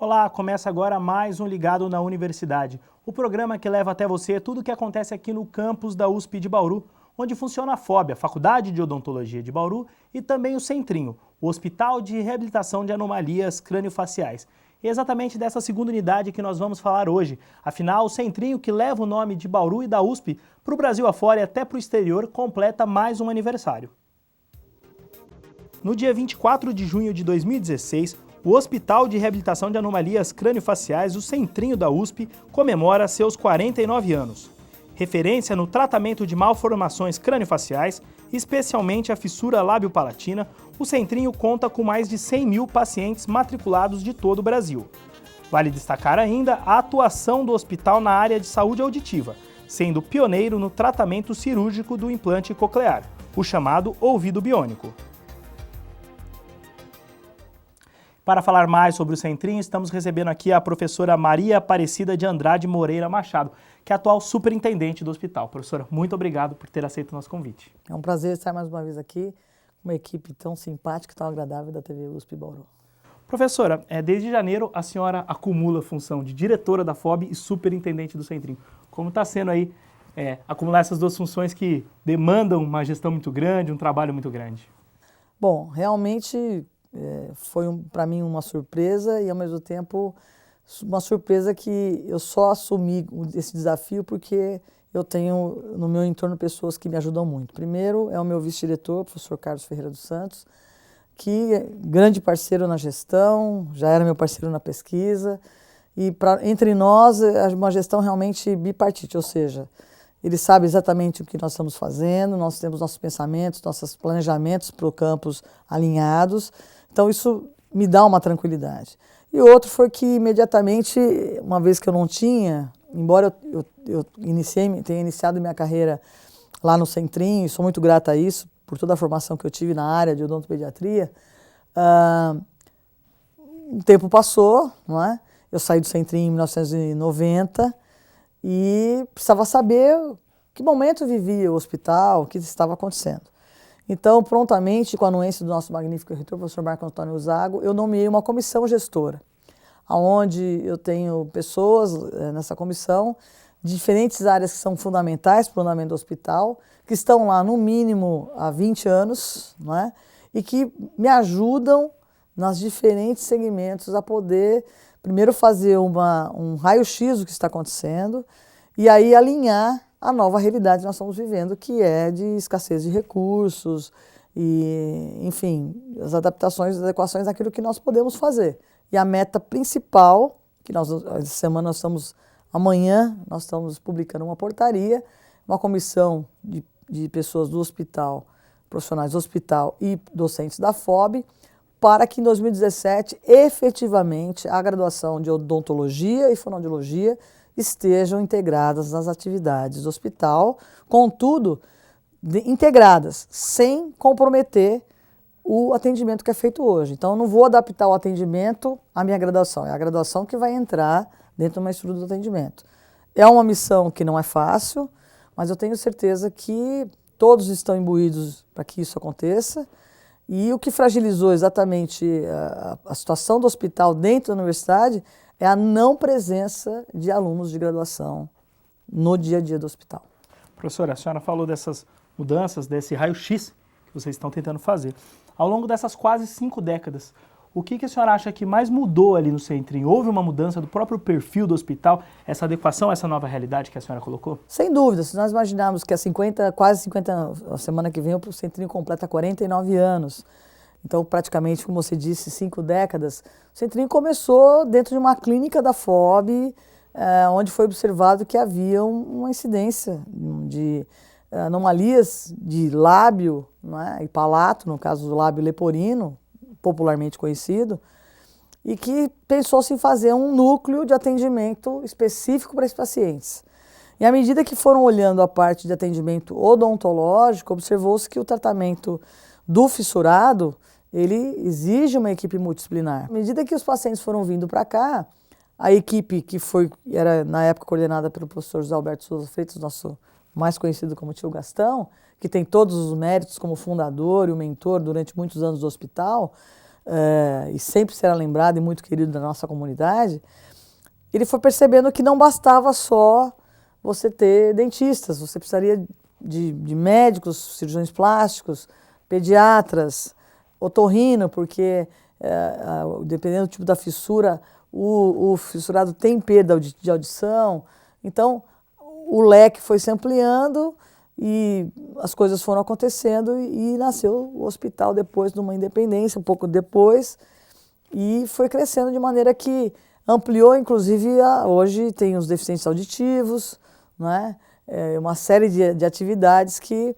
Olá, começa agora mais um Ligado na Universidade, o programa que leva até você tudo o que acontece aqui no campus da USP de Bauru, onde funciona a FOB, a Faculdade de Odontologia de Bauru, e também o Centrinho, o Hospital de Reabilitação de Anomalias Crâniofaciais. E é exatamente dessa segunda unidade que nós vamos falar hoje. Afinal, o Centrinho, que leva o nome de Bauru e da USP para o Brasil afora e até para o exterior, completa mais um aniversário. No dia 24 de junho de 2016, o Hospital de Reabilitação de Anomalias Crâniofaciais, o Centrinho da USP, comemora seus 49 anos. Referência no tratamento de malformações crâniofaciais, especialmente a fissura lábio-palatina, o Centrinho conta com mais de 100 mil pacientes matriculados de todo o Brasil. Vale destacar ainda a atuação do hospital na área de saúde auditiva, sendo pioneiro no tratamento cirúrgico do implante coclear, o chamado ouvido biônico. Para falar mais sobre o Centrinho, estamos recebendo aqui a professora Maria Aparecida de Andrade Moreira Machado, que é a atual superintendente do hospital. Professora, muito obrigado por ter aceito o nosso convite. É um prazer estar mais uma vez aqui, com uma equipe tão simpática e tão agradável da TV USP Bauru. Professora, desde janeiro a senhora acumula a função de diretora da FOB e superintendente do Centrinho. Como está sendo aí acumular essas duas funções que demandam uma gestão muito grande, um trabalho muito grande? Bom, realmente foi para mim uma surpresa e ao mesmo tempo uma surpresa que eu só assumi esse desafio porque eu tenho no meu entorno pessoas que me ajudam muito. Primeiro é o meu vice-diretor, o professor Carlos Ferreira dos Santos, que é grande parceiro na gestão, já era meu parceiro na pesquisa, e entre nós é uma gestão realmente bipartite, ou seja, ele sabe exatamente o que nós estamos fazendo, nós temos nossos pensamentos, nossos planejamentos para o campus alinhados, então isso me dá uma tranquilidade. E outro foi que imediatamente, uma vez que eu não tinha, embora eu tenha iniciado minha carreira lá no Centrinho, e sou muito grata a isso, por toda a formação que eu tive na área de odontopediatria, o tempo passou, não é? Eu saí do Centrinho em 1990 e precisava saber que momento vivia o hospital, o que estava acontecendo. Então, prontamente, com a anuência do nosso magnífico reitor, o professor Marco Antônio Zago, eu nomeei uma comissão gestora, onde eu tenho pessoas nessa comissão de diferentes áreas que são fundamentais para o andamento do hospital, que estão lá no mínimo há 20 anos, não é? E que me ajudam nos diferentes segmentos a poder, primeiro, fazer um raio-x do que está acontecendo e aí alinhar a nova realidade que nós estamos vivendo, que é de escassez de recursos e, enfim, as adaptações, as adequações daquilo que nós podemos fazer. E a meta principal, que essa semana amanhã nós estamos publicando uma portaria, uma comissão de pessoas do hospital, profissionais do hospital e docentes da FOB, para que em 2017, efetivamente, a graduação de odontologia e fonoaudiologia estejam integradas nas atividades do hospital, contudo, integradas, sem comprometer o atendimento que é feito hoje. Então, eu não vou adaptar o atendimento à minha graduação, é a graduação que vai entrar dentro de uma estrutura do atendimento. É uma missão que não é fácil, mas eu tenho certeza que todos estão imbuídos para que isso aconteça, e o que fragilizou exatamente a situação do hospital dentro da universidade é a não presença de alunos de graduação no dia a dia do hospital. Professora, a senhora falou dessas mudanças, desse raio-x que vocês estão tentando fazer. Ao longo dessas quase 5 décadas, o que a senhora acha que mais mudou ali no Centrinho? Houve uma mudança do próprio perfil do hospital, essa adequação a essa nova realidade que a senhora colocou? Sem dúvida, se nós imaginarmos que quase 50 anos, a semana que vem o Centrinho completa 49 anos, então praticamente, como você disse, 5 décadas, o Centrinho começou dentro de uma clínica da FOB, onde foi observado que havia uma incidência de anomalias de lábio, né, e palato, no caso do lábio leporino, popularmente conhecido, e que pensou-se em fazer um núcleo de atendimento específico para esses pacientes. E à medida que foram olhando a parte de atendimento odontológico, observou-se que o tratamento do fissurado, ele exige uma equipe multidisciplinar. À medida que os pacientes foram vindo para cá, a equipe que era na época coordenada pelo professor José Alberto Souza Freitas, nosso mais conhecido como tio Gastão, que tem todos os méritos como fundador e o mentor durante muitos anos do hospital, e sempre será lembrado e muito querido da nossa comunidade, ele foi percebendo que não bastava só você ter dentistas, você precisaria de médicos, cirurgiões plásticos, pediatras, otorrino, porque dependendo do tipo da fissura, o fissurado tem perda de audição. Então, o leque foi se ampliando e as coisas foram acontecendo e nasceu o hospital depois de uma independência, um pouco depois, e foi crescendo de maneira que ampliou, inclusive, hoje tem os deficientes auditivos, né? Uma série de atividades que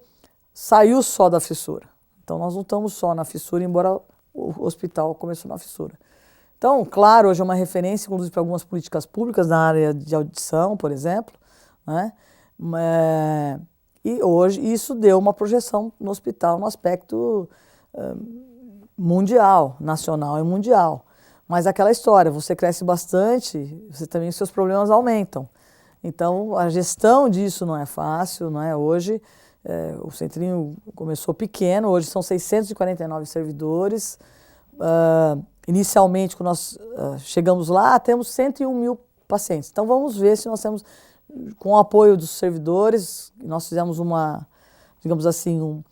saiu só da fissura. Então, nós não estamos só na fissura, embora o hospital começou na fissura. Então, claro, hoje é uma referência, inclusive, para algumas políticas públicas na área de audição, por exemplo, né? E hoje isso deu uma projeção no hospital no aspecto mundial, nacional e mundial. Mas aquela história, você cresce bastante, você também os seus problemas aumentam. Então, a gestão disso não é fácil, não é? Hoje, o Centrinho começou pequeno, hoje são 649 servidores. Inicialmente, quando nós chegamos lá, temos 101 mil pacientes. Então, vamos ver se nós temos, com o apoio dos servidores, nós fizemos digamos assim,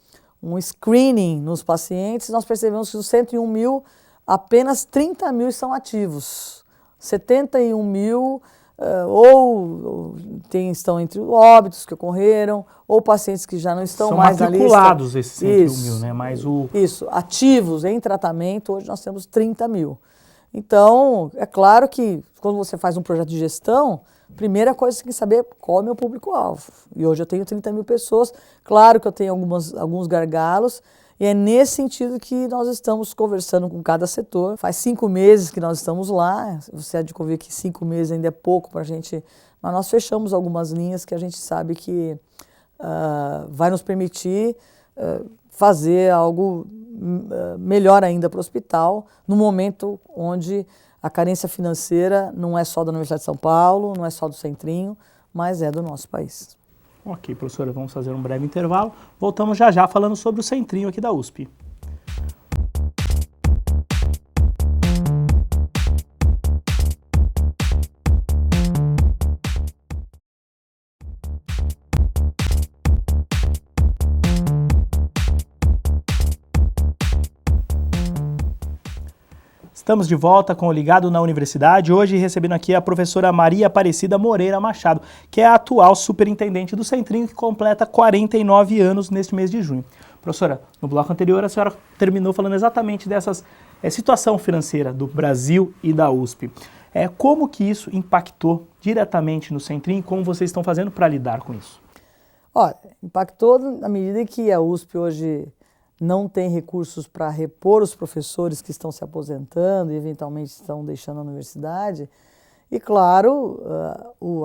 um screening nos pacientes, nós percebemos que dos 101 mil, apenas 30 mil estão ativos. 71 mil estão entre óbitos que ocorreram, ou pacientes que já não estão mais na lista. São matriculados esses 101 mil, né? Mas Isso, ativos em tratamento, hoje nós temos 30 mil. Então, é claro que quando você faz um projeto de gestão, primeira coisa que você tem que saber qual é o meu público-alvo. E hoje eu tenho 30 mil pessoas, claro que eu tenho alguns gargalos, e é nesse sentido que nós estamos conversando com cada setor. Faz 5 meses que nós estamos lá, você há de convir que 5 meses ainda é pouco para a gente, mas nós fechamos algumas linhas que a gente sabe que vai nos permitir fazer algo melhor ainda para o hospital, no momento onde a carência financeira não é só da Universidade de São Paulo, não é só do Centrinho, mas é do nosso país. Ok, professora, vamos fazer um breve intervalo. Voltamos já já falando sobre o Centrinho aqui da USP. Estamos de volta com o Ligado na Universidade, hoje recebendo aqui a professora Maria Aparecida Moreira Machado, que é a atual superintendente do Centrinho, que completa 49 anos neste mês de junho. Professora, no bloco anterior a senhora terminou falando exatamente dessa situação financeira do Brasil e da USP. Como que isso impactou diretamente no Centrinho e como vocês estão fazendo para lidar com isso? Olha, impactou na medida que a USP hoje não tem recursos para repor os professores que estão se aposentando e eventualmente estão deixando a universidade. E, claro,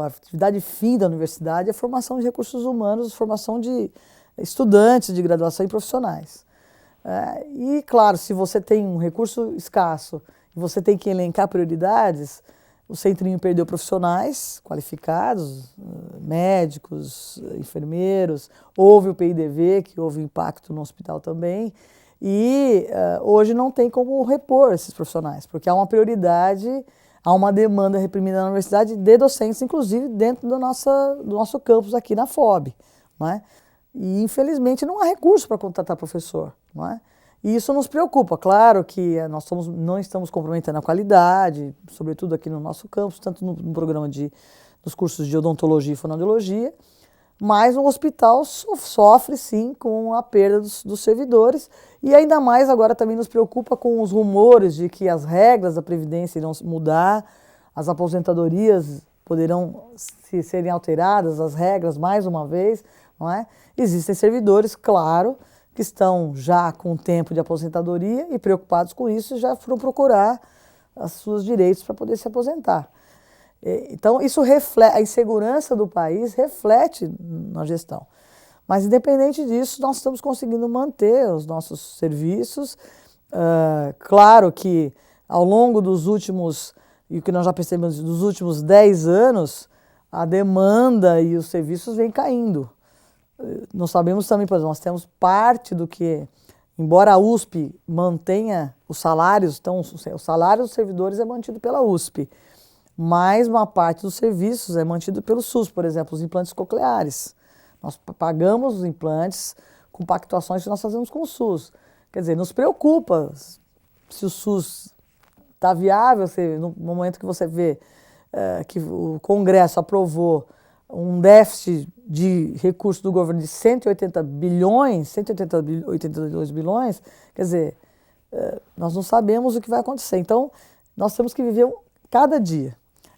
a atividade fim da universidade é a formação de recursos humanos, formação de estudantes de graduação e profissionais. E, claro, se você tem um recurso escasso e você tem que elencar prioridades, o Centrinho perdeu profissionais qualificados, médicos, enfermeiros, houve o PIDV, que houve impacto no hospital também, e hoje não tem como repor esses profissionais, porque há uma prioridade, há uma demanda reprimida na universidade de docentes, inclusive dentro do nosso campus aqui na FOB, não é? E infelizmente não há recurso para contratar professor, não é? E isso nos preocupa. Claro que nós não estamos comprometendo a qualidade, sobretudo aqui no nosso campus, tanto no programa dos cursos de odontologia e fonoaudiologia, mas o hospital sofre sim com a perda dos servidores e ainda mais agora também nos preocupa com os rumores de que as regras da Previdência irão mudar, as aposentadorias poderão serem alteradas, as regras mais uma vez, não é? Existem servidores, claro, que estão já com tempo de aposentadoria e preocupados com isso já foram procurar os seus direitos para poder se aposentar. Então, isso reflete, a insegurança do país reflete na gestão. Mas, independente disso, nós estamos conseguindo manter os nossos serviços. Claro que, ao longo dos últimos, e o que nós já percebemos, dos últimos 10 anos, a demanda e os serviços vêm caindo. Nós sabemos também, por exemplo, nós temos parte do que embora a USP mantenha os salários, então o salário dos servidores é mantido pela USP, mas uma parte dos serviços é mantido pelo SUS, por exemplo, os implantes cocleares. Nós pagamos os implantes com pactuações que nós fazemos com o SUS. Quer dizer, nos preocupa se o SUS está viável, no momento que você vê que o Congresso aprovou um déficit de recursos do governo de 180 bilhões, 182 bilhões, quer dizer, nós não sabemos o que vai acontecer. Então, nós temos que viver cada dia.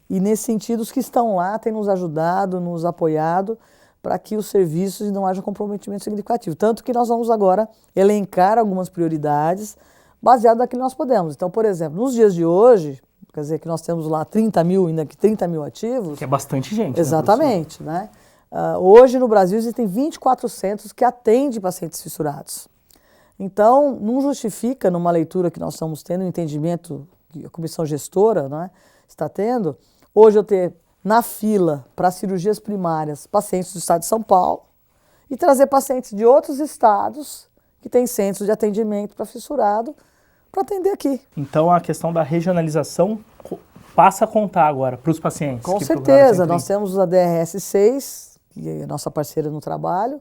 E, nesse sentido, os que estão lá têm nos ajudado, nos apoiado, para que os serviços não haja comprometimento significativo. Tanto que nós vamos agora elencar algumas prioridades baseado naquilo que nós podemos. Então, por exemplo, nos dias de hoje, quer dizer que nós temos lá 30 mil, ainda que 30 mil ativos. Que é bastante gente. Exatamente, né? Hoje no Brasil existem 24 centros que atendem pacientes fissurados. Então, não justifica, numa leitura que nós estamos tendo, um entendimento que a comissão gestora, né, está tendo, hoje eu ter na fila para cirurgias primárias pacientes do estado de São Paulo e trazer pacientes de outros estados que têm centros de atendimento para fissurado para atender aqui. Então a questão da regionalização passa a contar agora para os pacientes. Com certeza, nós temos a DRS-6, que é a nossa parceira no trabalho,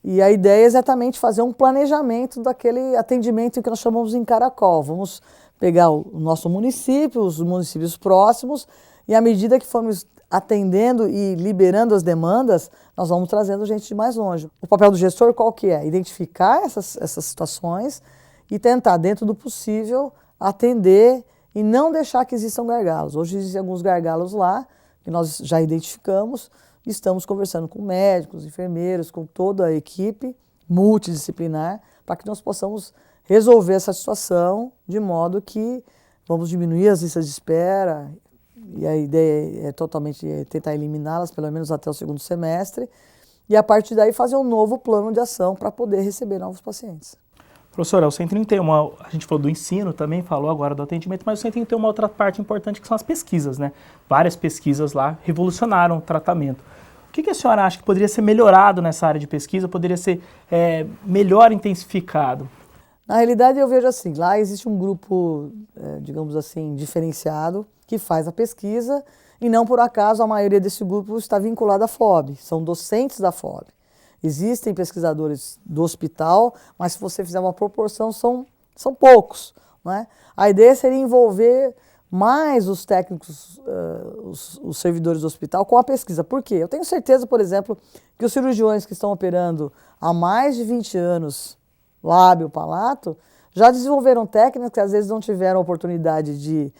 e a ideia é exatamente fazer um planejamento daquele atendimento que nós chamamos em caracol. Vamos pegar o nosso município, os municípios próximos, e à medida que formos atendendo e liberando as demandas, nós vamos trazendo gente de mais longe. O papel do gestor qual que é? Identificar essas situações e tentar, dentro do possível, atender e não deixar que existam gargalos. Hoje existem alguns gargalos lá, que nós já identificamos, e estamos conversando com médicos, enfermeiros, com toda a equipe multidisciplinar, para que nós possamos resolver essa situação de modo que vamos diminuir as listas de espera, e a ideia é totalmente tentar eliminá-las, pelo menos até o segundo semestre, e a partir daí fazer um novo plano de ação para poder receber novos pacientes. Professora, o Centrinho tem a gente falou do ensino também, falou agora do atendimento, mas o Centrinho tem uma outra parte importante que são as pesquisas, né? Várias pesquisas lá revolucionaram o tratamento. O que a senhora acha que poderia ser melhorado nessa área de pesquisa, poderia ser melhor intensificado? Na realidade, eu vejo assim, lá existe um grupo, digamos assim, diferenciado, que faz a pesquisa, e não por acaso a maioria desse grupo está vinculada à FOB, são docentes da FOB. Existem pesquisadores do hospital, mas se você fizer uma proporção, são poucos, né? A ideia seria envolver mais os técnicos, os servidores do hospital com a pesquisa. Por quê? Eu tenho certeza, por exemplo, que os cirurgiões que estão operando há mais de 20 anos lábio, palato, já desenvolveram técnicas que às vezes não tiveram oportunidade de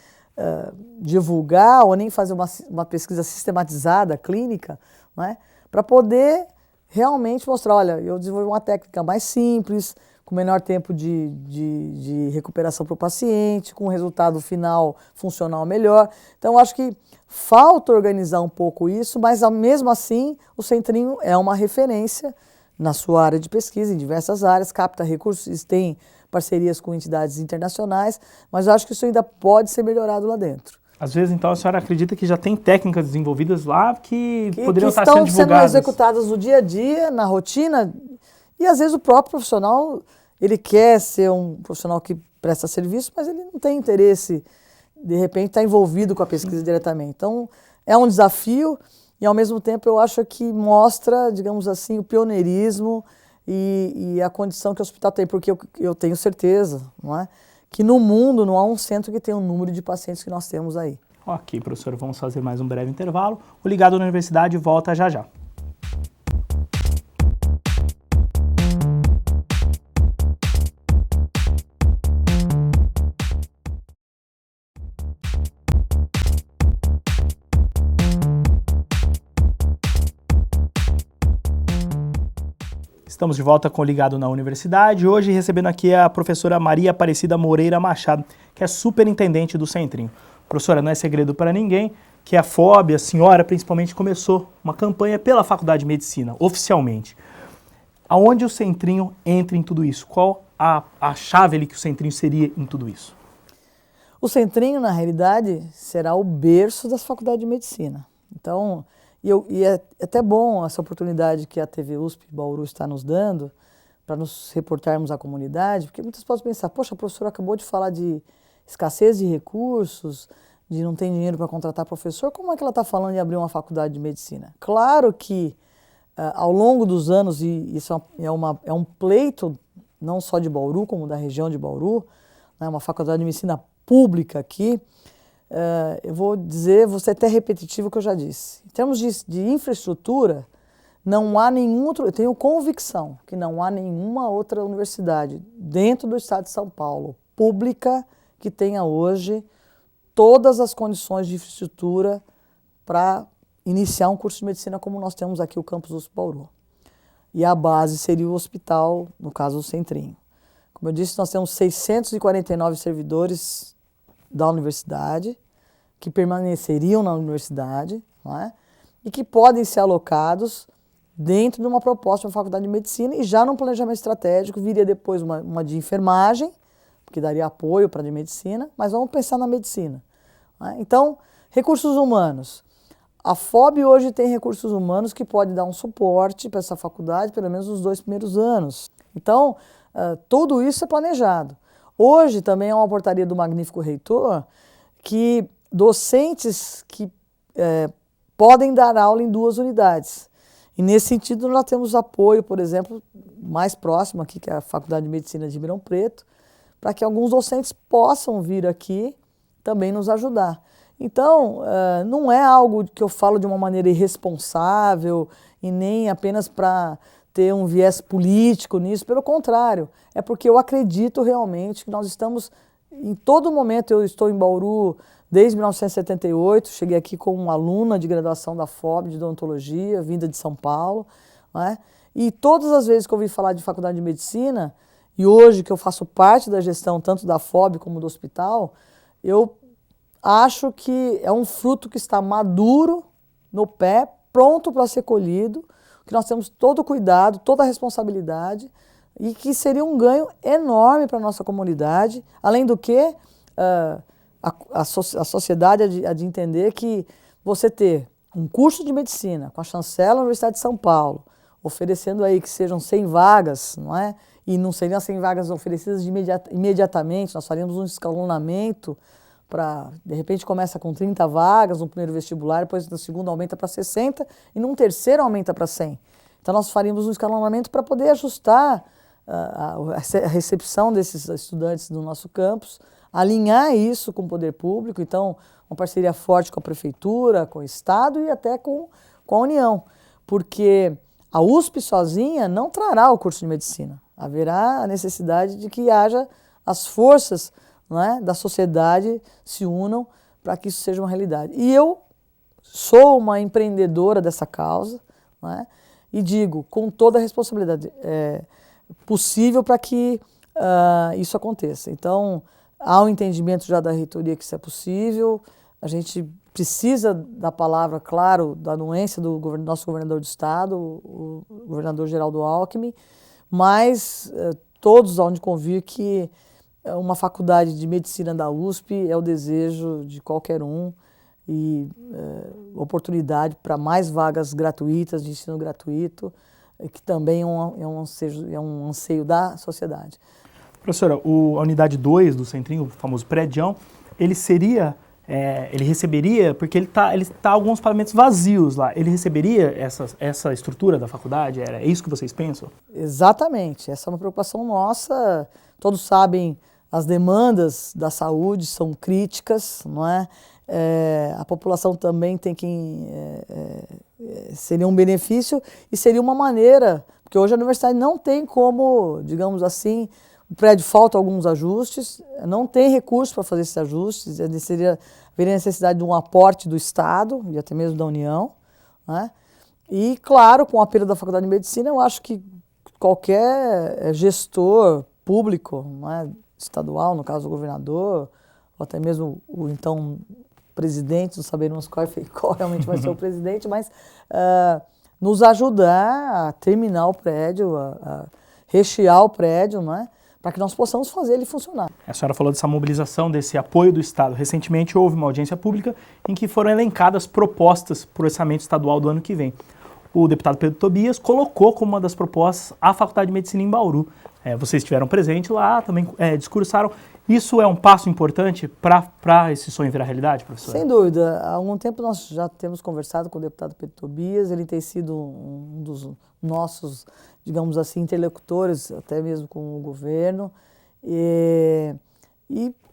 divulgar ou nem fazer uma pesquisa sistematizada, clínica, né, para poder realmente mostrar, olha, eu desenvolvi uma técnica mais simples, com menor tempo de recuperação para o paciente, com um resultado final funcional melhor. Então, eu acho que falta organizar um pouco isso, mas mesmo assim, o Centrinho é uma referência na sua área de pesquisa, em diversas áreas, capta recursos, tem parcerias com entidades internacionais, mas eu acho que isso ainda pode ser melhorado lá dentro. Às vezes, então, a senhora acredita que já tem técnicas desenvolvidas lá que poderiam estar sendo divulgadas? Estão sendo executadas no dia a dia, na rotina, e às vezes o próprio profissional, ele quer ser um profissional que presta serviço, mas ele não tem interesse, de repente, estar envolvido com a pesquisa diretamente. Então, é um desafio e, ao mesmo tempo, eu acho que mostra, digamos assim, o pioneirismo e a condição que o hospital tem, porque eu tenho certeza, não é, que no mundo não há um centro que tenha o número de pacientes que nós temos aí. Ok, professor, vamos fazer mais um breve intervalo. O Ligado na Universidade volta já já. Estamos de volta com o Ligado na Universidade, hoje recebendo aqui a professora Maria Aparecida Moreira Machado, que é superintendente do Centrinho. Professora, não é segredo para ninguém que a FOB, a senhora principalmente, começou uma campanha pela Faculdade de Medicina, oficialmente. Aonde o Centrinho entra em tudo isso? Qual a chave ali que o Centrinho seria em tudo isso? O Centrinho, na realidade, será o berço das faculdades de medicina. Então, e é até bom essa oportunidade que a TV USP Bauru está nos dando para nos reportarmos à comunidade, porque muitas pessoas podem pensar, poxa, a professora acabou de falar de escassez de recursos, de não ter dinheiro para contratar professor, como é que ela está falando em abrir uma faculdade de medicina? Claro que ao longo dos anos, e isso é um pleito não só de Bauru, como da região de Bauru, né, uma faculdade de medicina pública aqui, eu vou dizer, vou ser até repetitivo o que eu já disse. Em termos de infraestrutura, não há nenhum outro, eu tenho convicção que não há nenhuma outra universidade dentro do estado de São Paulo, pública, que tenha hoje todas as condições de infraestrutura para iniciar um curso de medicina como nós temos aqui o campus USP Bauru. E a base seria o hospital, no caso o Centrinho. Como eu disse, nós temos 649 servidores da universidade, que permaneceriam na universidade, não é? E que podem ser alocados dentro de uma proposta de uma faculdade de medicina, e já no planejamento estratégico viria depois uma de enfermagem, que daria apoio para a de medicina, mas vamos pensar na medicina. Né? Então, recursos humanos. A FOB hoje tem recursos humanos que pode dar um suporte para essa faculdade, pelo menos nos 2 primeiros anos. Então, tudo isso é planejado. Hoje também é uma portaria do magnífico reitor que docentes que podem dar aula em 2 unidades. E nesse sentido nós temos apoio, por exemplo, mais próximo aqui, que é a Faculdade de Medicina de Ribeirão Preto, para que alguns docentes possam vir aqui também nos ajudar. Então, não é algo que eu falo de uma maneira irresponsável e nem apenas para ter um viés político nisso, pelo contrário, é porque eu acredito realmente que nós estamos, em todo momento eu estou em Bauru desde 1978, cheguei aqui como uma aluna de graduação da FOB de odontologia, vinda de São Paulo, né? E todas as vezes que eu ouvi falar de faculdade de medicina, e hoje que eu faço parte da gestão tanto da FOB como do hospital, eu acho que é um fruto que está maduro no pé, pronto para ser colhido, que nós temos todo o cuidado, toda a responsabilidade e que seria um ganho enorme para a nossa comunidade, além do que a sociedade há de entender que você ter um curso de medicina com a chancela da Universidade de São Paulo, oferecendo aí que sejam 100 vagas, não é? E não seriam 100 vagas oferecidas imediatamente, nós faríamos um escalonamento para, de repente começa com 30 vagas no primeiro vestibular, depois no segundo aumenta para 60 e num terceiro aumenta para 100. Então nós faríamos um escalonamento para poder ajustar a recepção desses estudantes do nosso campus, alinhar isso com o poder público, então uma parceria forte com a prefeitura, com o estado e até com a União, porque a USP sozinha não trará o curso de medicina, haverá a necessidade de que haja as forças, não é, da sociedade se unam para que isso seja uma realidade. E eu sou uma empreendedora dessa causa, não é, e digo com toda a responsabilidade possível para que isso aconteça. Então, há um entendimento já da reitoria que isso é possível, a gente precisa da palavra, claro, da anuência do nosso governador do estado, o governador Geraldo Alckmin, mas todos hão de convir que uma faculdade de medicina da USP é o desejo de qualquer um e oportunidade para mais vagas gratuitas, de ensino gratuito, que também é um anseio da sociedade. Professora, a unidade 2 do Centrinho, o famoso prédião, ele receberia, porque ele tá alguns pavimentos vazios lá, ele receberia essa estrutura da faculdade? É isso que vocês pensam? Exatamente, essa é uma preocupação nossa, todos sabem, as demandas da saúde são críticas, não é? A população também tem que seria um benefício e seria uma maneira, porque hoje a universidade não tem como, digamos assim, o prédio falta alguns ajustes, não tem recurso para fazer esses ajustes, haveria necessidade de um aporte do Estado e até mesmo da União, né? E, claro, com o apelo da Faculdade de Medicina, eu acho que qualquer gestor público, né, estadual, no caso o governador, ou até mesmo o então presidente, não saberemos qual realmente vai ser o presidente, mas nos ajudar a terminar o prédio, a rechear o prédio, né, para que nós possamos fazer ele funcionar. A senhora falou dessa mobilização, desse apoio do Estado. Recentemente houve uma audiência pública em que foram elencadas propostas para o orçamento estadual do ano que vem. o deputado Pedro Tobias colocou como uma das propostas a Faculdade de Medicina em Bauru. Vocês estiveram presentes lá, também discursaram. Isso é um passo importante para esse sonho virar realidade, professor? Sem dúvida. Há algum tempo nós já temos conversado com o deputado Pedro Tobias, ele tem sido um dos nossos, digamos assim, interlocutores, até mesmo com o governo. E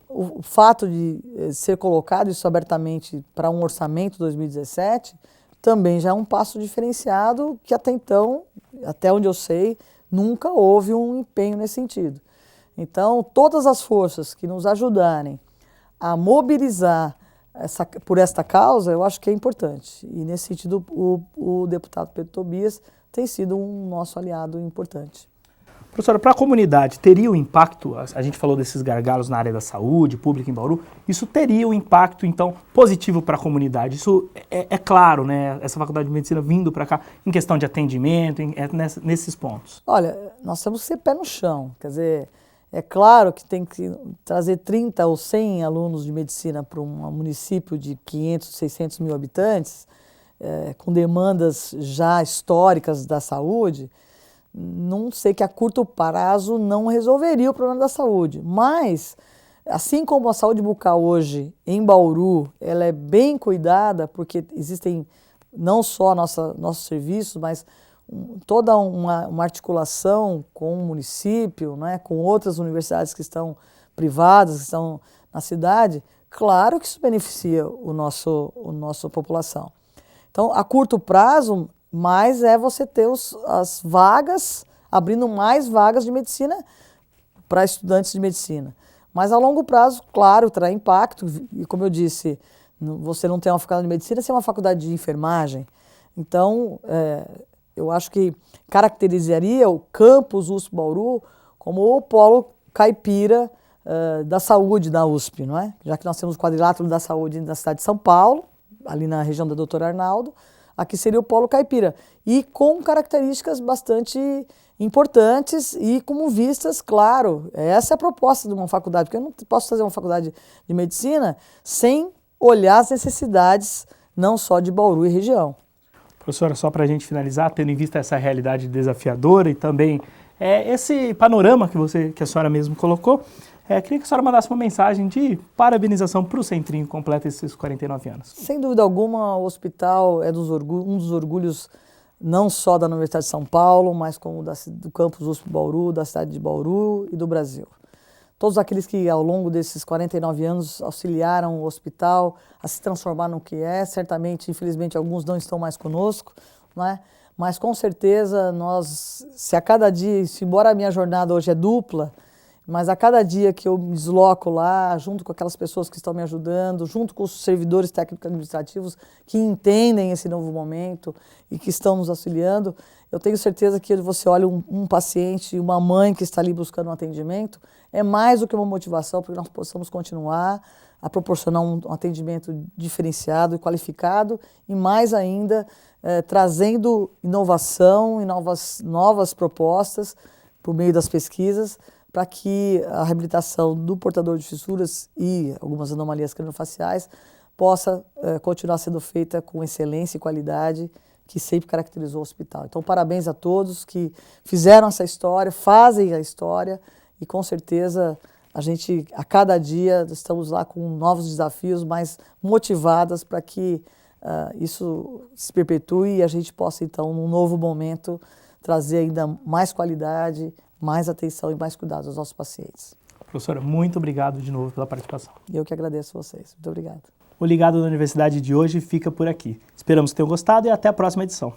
o fato de ser colocado isso abertamente para um orçamento 2017 também já é um passo diferenciado que até então, até onde eu sei, nunca houve um empenho nesse sentido. Então, todas as forças que nos ajudarem a mobilizar por esta causa, eu acho que é importante. E, nesse sentido, o deputado Pedro Tobias tem sido um nosso aliado importante. Professora, para a comunidade, teria um impacto, a gente falou desses gargalos na área da saúde pública em Bauru, isso teria um impacto, então, positivo para a comunidade? Isso é claro, né? Essa faculdade de medicina vindo para cá, em questão de atendimento, nesses pontos. Olha, nós temos que ser pé no chão, quer dizer, é claro que tem que trazer 30 ou 100 alunos de medicina para um município de 500, 600 mil habitantes, com demandas já históricas da saúde. Não sei que a curto prazo não resolveria o problema da saúde, mas assim como a saúde bucal hoje em Bauru, ela é bem cuidada, porque existem não só nossos serviços, mas toda uma articulação com o município, né, com outras universidades que estão privadas, que estão na cidade, claro que isso beneficia a nossa população. Então, a curto prazo, mais é você ter as vagas, abrindo mais vagas de medicina para estudantes de medicina. Mas a longo prazo, claro, terá impacto, e como eu disse, você não tem uma faculdade de medicina, você é uma faculdade de enfermagem. Então, eu acho que caracterizaria o campus USP Bauru como o polo caipira da saúde da USP, não é? Já que nós temos o quadrilátero da saúde na cidade de São Paulo, ali na região da Doutor Arnaldo, aqui seria o polo caipira, e com características bastante importantes e como vistas, claro, essa é a proposta de uma faculdade, porque eu não posso fazer uma faculdade de medicina sem olhar as necessidades não só de Bauru e região. Professora, só para a gente finalizar, tendo em vista essa realidade desafiadora e também esse panorama que a senhora mesmo colocou, queria que a senhora mandasse uma mensagem de parabenização para o Centrinho que completa esses 49 anos. Sem dúvida alguma, o hospital é um dos orgulhos não só da Universidade de São Paulo, mas como do campus USP Bauru, da cidade de Bauru e do Brasil. Todos aqueles que ao longo desses 49 anos auxiliaram o hospital a se transformar no que é, certamente, infelizmente, alguns não estão mais conosco, não é? Mas com certeza se a cada dia, embora a minha jornada hoje é dupla, mas a cada dia que eu me desloco lá, junto com aquelas pessoas que estão me ajudando, junto com os servidores técnicos administrativos que entendem esse novo momento e que estão nos auxiliando, eu tenho certeza que você olha um paciente, uma mãe que está ali buscando um atendimento, é mais do que uma motivação para que nós possamos continuar a proporcionar um atendimento diferenciado e qualificado e mais ainda trazendo inovação e novas propostas por meio das pesquisas para que a reabilitação do portador de fissuras e algumas anomalias craniofaciais possa continuar sendo feita com excelência e qualidade que sempre caracterizou o hospital. Então, parabéns a todos que fizeram essa história, fazem a história e com certeza a cada dia estamos lá com novos desafios, mais motivadas para que isso se perpetue e a gente possa então, num novo momento, trazer ainda mais qualidade, mais atenção e mais cuidado aos nossos pacientes. Professora, muito obrigado de novo pela participação. Eu que agradeço a vocês. Muito obrigado. O Ligado da Universidade de hoje fica por aqui. Esperamos que tenham gostado e até a próxima edição.